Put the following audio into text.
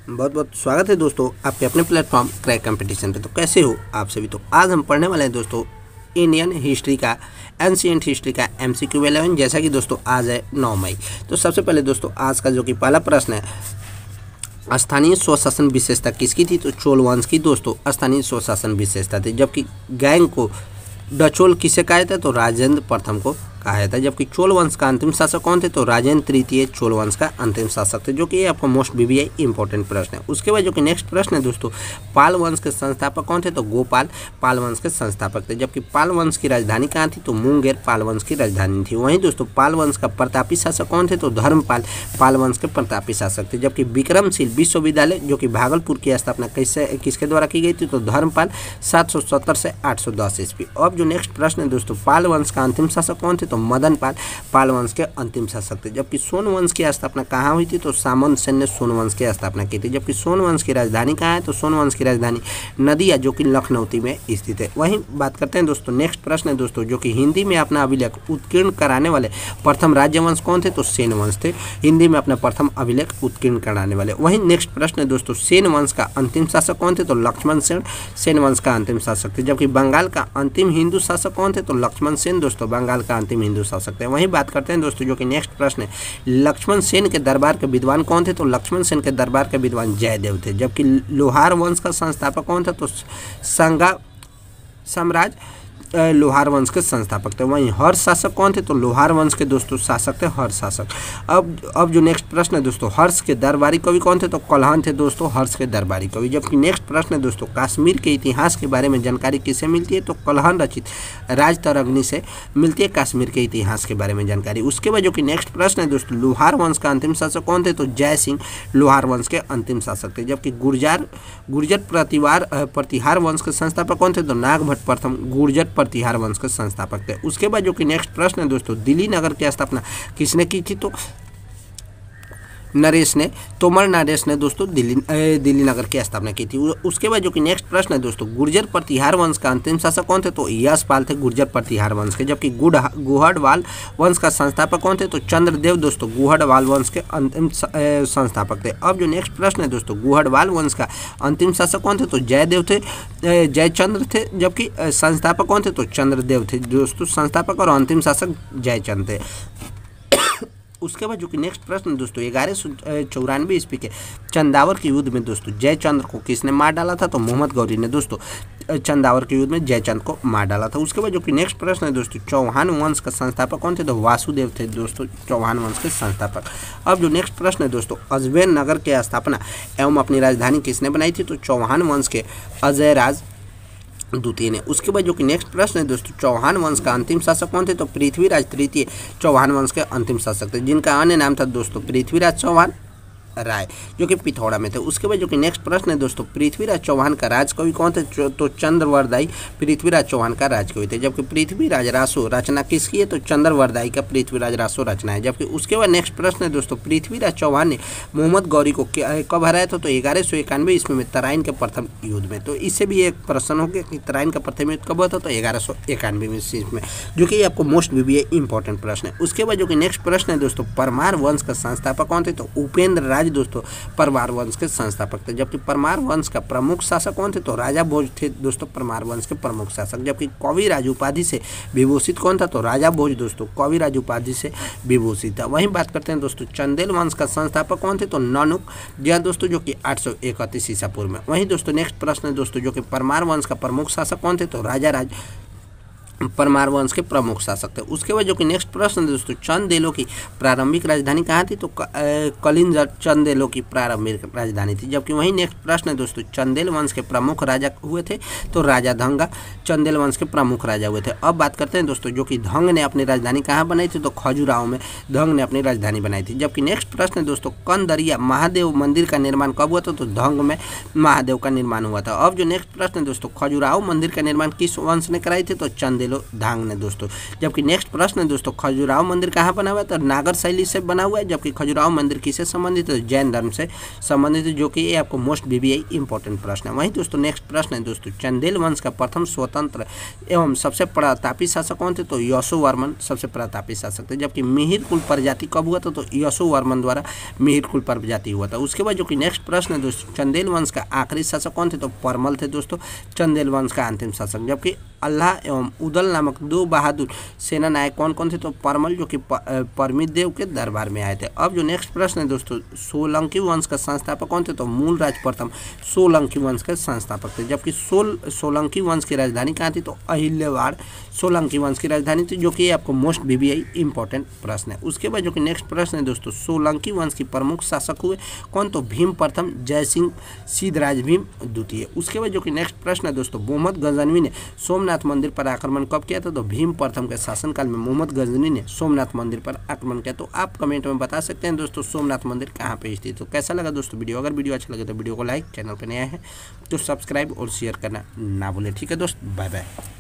बहुत बहुत स्वागत है दोस्तों आपके अपने प्लेटफॉर्म क्रैक कंपटीशन पे। तो कैसे हो आप सभी। तो आज हम पढ़ने वाले हैं दोस्तों इंडियन हिस्ट्री का एंशिएंट हिस्ट्री का MCQ 11। जैसा कि दोस्तों आज है 9 मई। तो सबसे पहले दोस्तों आज का जो कि पहला प्रश्न है, स्थानीय स्वशासन विशेषता किसकी थी। तो चोल वंश की दोस्तों स्थानीय स्वशासन विशेषता थी। जबकि गैंग को डचोल किसे कहा जाता है। तो राजेंद्र प्रथम को कहा जाता है। जबकि चोल वंश का अंतिम शासक कौन थे। तो राजेंद्र तृतीय चोल वंश का अंतिम शासक थे, जो कि ये आपका मोस्ट बीबीआई इंपॉर्टेंट प्रश्न है। उसके बाद जो कि नेक्स्ट प्रश्न है दोस्तों, पाल वंश के संस्थापक कौन थे। तो गोपाल पाल वंश के संस्थापक थे। जबकि पाल वंश की राजधानी कहाँ थी। तो मुंगेर पाल वंश की राजधानी थी। वहीं दोस्तों पाल वंश का प्रतापी शासक कौन थे। तो धर्मपाल पाल वंश के प्रतापी शासक थे। जबकि विक्रमशील विश्वविद्यालय जो कि भागलपुर की स्थापना किसके द्वारा की गई थी। तो धर्मपाल 770 से 810 ईस्वी। अब जो नेक्स्ट प्रश्न है दोस्तों, पाल वंश का अंतिम शासक कौन थे। तो मदन पाल पाल वंश के अंतिम शासक थे। जबकि सोन वंश की स्थापना कहाँ हुई थी। तो सामंत सेन ने सोन वंश की स्थापना की थी। जबकि सोन वंश की राजधानी कहाँ है। तो सोन वंश की राजधानी नदिया जो कि लखनऊती में स्थित है। वहीं बात करते हैं दोस्तों, नेक्स्ट प्रश्न है दोस्तों, जो कि हिंदी में अपना अभिलेख उत्कीर्ण कराने वाले प्रथम राज्यवंश कौन थे। तो सेन वंश थे, हिंदी में अपना प्रथम अभिलेख उत्कीर्ण कराने वाले। वहीं नेक्स्ट प्रश्न है दोस्तों, सेन वंश का अंतिम शासक कौन थे। तो लक्ष्मण सेन सेन वंश का अंतिम शासक थे। जबकि बंगाल का अंतिम हिंदू शासक कौन थे। तो लक्ष्मण सेन दोस्तों बंगाल का अंतिम हिंदू शासक थे। वहीं बात करते हैं दोस्तों, जो कि नेक्स्ट प्रश्न है, लक्ष्मण सेन के दरबार के विद्वान कौन थे। तो लक्ष्मण सेन के दरबार के विद्वान जयदेव थे। जबकि लोहार वंश का संस्थापक कौन था। तो संगा साम्राज्य लोहार वंश के संस्थापक थे। वहीं हर्ष शासक कौन थे। तो लोहार वंश के दोस्तों शासक थे हर्ष शासक। अब जो नेक्स्ट प्रश्न है दोस्तों, हर्ष के दरबारी कवि कौन थे। तो कल्हण थे दोस्तों हर्ष के दरबारी कवि। जबकि नेक्स्ट प्रश्न है दोस्तों, कश्मीर के इतिहास के बारे में जानकारी किससे मिलती है। तो कल्हण रचित राजतरंगिणी से मिलती है कश्मीर के इतिहास के बारे में जानकारी। उसके बाद जो कि नेक्स्ट प्रश्न है दोस्तों, लोहार वंश का अंतिम शासक कौन थे। तो जय सिंह लोहार वंश के अंतिम शासक थे। जबकि गुर्जर प्रतिहार वंश के संस्थापक कौन थे। तो नागभट्ट प्रथम गुर्जर प्रतिहार वंश के संस्थापक थे। उसके बाद जो कि नेक्स्ट प्रश्न है दोस्तों, दिल्ली नगर की स्थापना किसने की थी। तो नरेश ने तोमर नरेश ने दोस्तों दिल्ली नगर की स्थापना की थी। उसके बाद जो कि नेक्स्ट प्रश्न है दोस्तों, गुर्जर प्रतिहार वंश का अंतिम शासक कौन थे। तो यशपाल थे गुर्जर प्रतिहार वंश के। जबकि गुहड़वाल वंश का संस्थापक कौन थे। तो चंद्रदेव दोस्तों गुहड़वाल वंश के अंतिम संस्थापक थे। अब जो नेक्स्ट प्रश्न है दोस्तों, गुहड़वाल वंश का अंतिम शासक कौन थे। तो जयदेव थे जयचंद्र थे। जबकि संस्थापक कौन थे। तो चंद्रदेव थे दोस्तों संस्थापक, और अंतिम शासक जयचंद थे। उसके बाद जो कि नेक्स्ट प्रश्न दोस्तों, 1194 ईस्वी के चंदावर के युद्ध में दोस्तों जयचंद्र को किसने मार डाला था। तो मोहम्मद गौरी ने दोस्तों चंदावर के युद्ध में जयचंद को मार डाला था। उसके बाद जो कि नेक्स्ट प्रश्न है दोस्तों, चौहान वंश का संस्थापक कौन थे। तो वासुदेव थे दोस्तों चौहान वंश के संस्थापक। अब जो नेक्स्ट प्रश्न है दोस्तों, अजमेर नगर की स्थापना एवं अपनी राजधानी किसने बनाई थी। तो चौहान वंश के अजयराज द्वितीय ने। उसके बाद जो कि नेक्स्ट प्रश्न है दोस्तों, चौहान वंश का अंतिम शासक कौन थे। तो पृथ्वीराज तृतीय चौहान वंश के अंतिम शासक थे, जिनका अन्य नाम था दोस्तों पृथ्वीराज चौहान राय, जो कि पिथौरा में थे। उसके बाद जो कि नेक्स्ट प्रश्न है दोस्तों, पृथ्वीराज चौहान का राजकवि कौन थे। तो चंद्रवरदाई पृथ्वीराज चौहान का राजकवि थे। जबकि पृथ्वीराज रासो रचना किसकी है। तो चंद्रवरदाई का पृथ्वीराज रासो रचना है। जबकि उसके बाद नेक्स्ट प्रश्न है दोस्तों, पृथ्वीराज चौहान ने मोहम्मद गौरी को कब हराया था। तो 1191 ईस्वी में तराइन के प्रथम युद्ध में। तो इससे भी एक प्रश्न हो गया कि तराइन का प्रथम युद्ध कब हुआ था। तो 1191 ईस्वी में, जो कि आपको मोस्ट बीबीआई इंपॉर्टेंट प्रश्न है। उसके बाद जो कि नेक्स्ट प्रश्न है दोस्तों, परमार वंश का संस्थापक कौन थे। तो उपेंद्र राज दोस्तों परमार वंश के संस्थापक थे। जबकि परमार वंश का प्रमुख शासक कौन थे। तो राजा भोज थे दोस्तों परमार वंश के प्रमुख शासक। जबकि कविराज उपाधि से विभूषित कौन था। तो राजा भोज दोस्तों कविराज उपाधि से विभूषित था। वहीं बात करते हैं दोस्तों, चंदेल वंश का संस्थापक कौन थे। तो ननुक जय दोस्तों, जो कि 831 ईसा पूर्व में। वहीं दोस्तों नेक्स्ट प्रश्न है दोस्तों, जो कि परमार वंश का प्रमुख शासक कौन थे। तो राजा राज परमार वंश के प्रमुख शासक थे। उसके बाद जो कि नेक्स्ट प्रश्न दोस्तों, चंदेलों की प्रारंभिक राजधानी कहाँ थी। तो कलिंज चंदेलों की प्रारंभिक राजधानी थी। जबकि वहीं नेक्स्ट प्रश्न है दोस्तों, चंदेल वंश के प्रमुख राजा हुए थे। तो राजा धंगा चंदेल वंश के प्रमुख राजा हुए थे। अब बात करते हैं दोस्तों, जो कि धंग ने अपनी राजधानी कहाँ बनाई थी। तो खजुराहो में धंग ने अपनी राजधानी बनाई थी। जबकि नेक्स्ट प्रश्न है दोस्तों, कंदरिया महादेव मंदिर का निर्माण कब हुआ था। तो धंग में महादेव का निर्माण हुआ था। अब जो नेक्स्ट प्रश्न है दोस्तों, खजुराहो मंदिर का निर्माण किस वंश ने कराई थी। तो चंदेल चंदेलोधांग ने दोस्तों। जबकि नेक्स्ट प्रश्न है दोस्तों, खजुराहो मंदिर कहाँ बना हुआ है? तो नागर शैली से बना हुआ है। जबकि खजुराहो मंदिर किससे संबंधित है? जैन धर्म से संबंधित है, जो कि ये आपको मोस्ट बीबीआई इंपॉर्टेंट प्रश्न है। वहीं दोस्तों नेक्स्ट प्रश्न है दोस्तों, चंदेल वंश का प्रथम स्वतंत्र एवं सबसे प्रतापी शासक कौन थे? तो यशोवर्मन सबसे प्रतापी शासक थे। जबकि मिहिर कुल प्रजाति कब हुआ था? तो यशोवर्मन द्वारा मिहिर कुल प्रजाति हुआ था। उसके बाद जो कि नेक्स्ट प्रश्न है दोस्तों, चंदेल वंश का आखिरी शासक कौन थे? तो परमल थे दोस्तों, चंदेल वंश का अंतिम शासक। जबकि अल्लाह एवं उदल नामक दो बहादुर सेना नायक कौन कौन थे? तो परमल, जो कि परमित देव के दरबार में आए थे। अब जो नेक्स्ट प्रश्न है दोस्तों, सोलंकी वंश का संस्थापक कौन थे? तो मूलराज प्रथम सोलंकी वंश के संस्थापक थे। जबकि सोलंकी वंश की राजधानी कहाँ थी? तो अहिल्यावाड़ सोलंकी वंश की राजधानी थी, जो कि आपको मोस्ट बीबीआई इंपॉर्टेंट प्रश्न है। उसके बाद जो कि नेक्स्ट प्रश्न है दोस्तों, सोलंकी वंश की प्रमुख शासक हुए कौन? तो भीम प्रथम, जयसिंह, सिद्धराज भीम द्वितीय। उसके बाद जो कि नेक्स्ट प्रश्न है दोस्तों, मोहम्मद गजनवी ने सोमनाथ मंदिर पर आक्रमण कब किया था? तो भीम प्रथम के शासनकाल में मोहम्मद गजनवी ने सोमनाथ मंदिर पर आक्रमण किया। तो आप कमेंट में बता सकते हैं दोस्तों सोमनाथ मंदिर कहाँ पे स्थित। तो कैसा लगा दोस्तों वीडियो? अगर वीडियो अच्छा लगे तो वीडियो को लाइक, चैनल पर नया है तो सब्सक्राइब और शेयर करना ना भूलें। ठीक है दोस्त, बाय बाय।